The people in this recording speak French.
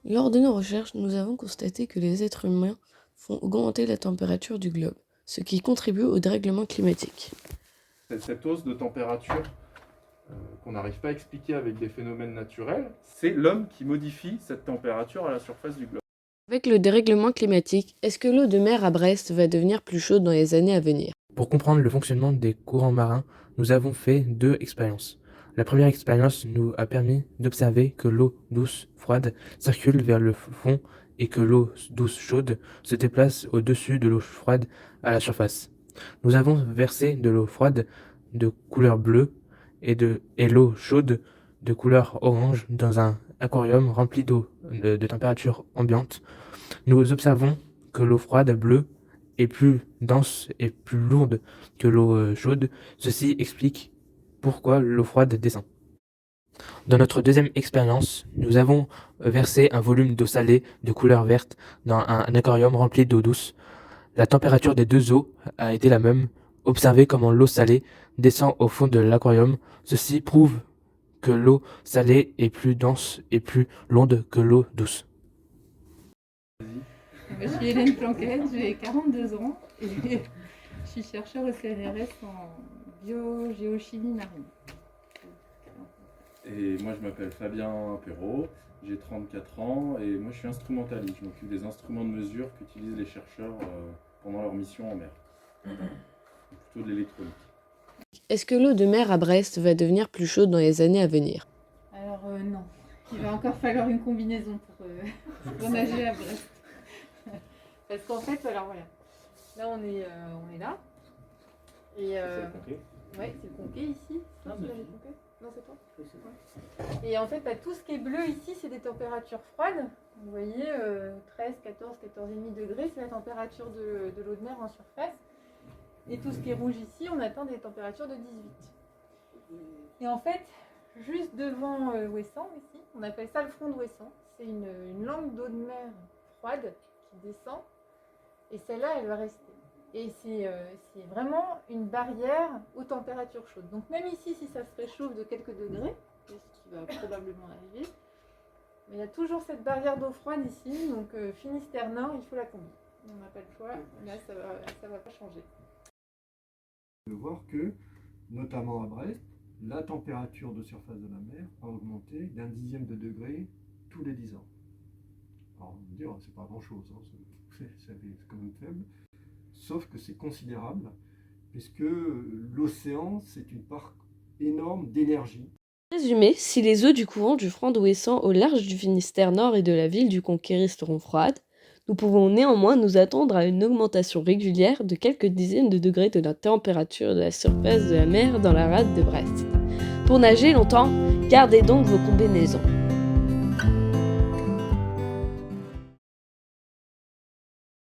Lors de nos recherches, nous avons constaté que les êtres humains font augmenter la température du globe, ce qui contribue au dérèglement climatique. Cette hausse de température qu'on n'arrive pas à expliquer avec des phénomènes naturels, c'est l'homme qui modifie cette température à la surface du globe. Avec le dérèglement climatique, est-ce que l'eau de mer à Brest va devenir plus chaude dans les années à venir? Pour comprendre le fonctionnement des courants marins, nous avons fait 2 expériences. La première expérience nous a permis d'observer que l'eau douce froide circule vers le fond et que l'eau douce chaude se déplace au-dessus de l'eau froide à la surface. Nous avons versé de l'eau froide de couleur bleue et l'eau chaude de couleur orange dans un aquarium rempli d'eau de température ambiante. Nous observons que l'eau froide bleue est plus dense et plus lourde que l'eau chaude. Ceci explique pourquoi l'eau froide descend. Dans notre deuxième expérience, nous avons versé un volume d'eau salée de couleur verte dans un aquarium rempli d'eau douce. La température des deux eaux a été la même. Observez comment l'eau salée descend au fond de l'aquarium. Ceci prouve que l'eau salée est plus dense et plus lourde que l'eau douce. Je suis Hélène Planquette, j'ai 42 ans et je suis chercheur au CNRS en biogéochimie marine. Et moi je m'appelle Fabien Perrault, j'ai 34 ans et moi je suis instrumentaliste. Je m'occupe des instruments de mesure qu'utilisent les chercheurs pendant leur mission en mer. Plutôt de l'électronique. Est-ce que l'eau de mer à Brest va devenir plus chaude dans les années à venir? Alors non, il va encore falloir une combinaison pour nager à Brest. Parce qu'en fait, alors voilà, là on est là. Et ouais, c'est le Conquet ici. Non, c'est le Conquet. Non, c'est toi. Et en fait, bah, tout ce qui est bleu ici, c'est des températures froides. Vous voyez, 13, 14, 14,5 degrés, c'est la température de l'eau de mer en surface. Et tout ce qui est rouge ici, on atteint des températures de 18. Et en fait, juste devant Ouessant, ici, on appelle ça le front d'Ouessant. C'est une langue d'eau de mer froide qui descend. Et celle-là, elle va rester. Et c'est vraiment une barrière aux températures chaudes. Donc même ici, si ça se réchauffe de quelques degrés, ce qui va probablement arriver, mais il y a toujours cette barrière d'eau froide ici. Donc Finistère Nord, il faut la combler. On n'a pas le choix. Là, ça va pas changer. De voir que, notamment à Brest, la température de surface de la mer a augmenté d'un dixième de degré tous les 10 ans. Alors, on va dire, c'est pas grand-chose, hein, c'est quand même faible. Sauf que c'est considérable, puisque l'océan, c'est une part énorme d'énergie. Résumé, si les eaux du courant du Franc d'Ouessant au large du Finistère Nord et de la ville du Conquet resteront froides, nous pouvons néanmoins nous attendre à une augmentation régulière de quelques dizaines de degrés de la température de la surface de la mer dans la rade de Brest. Pour nager longtemps, gardez donc vos combinaisons.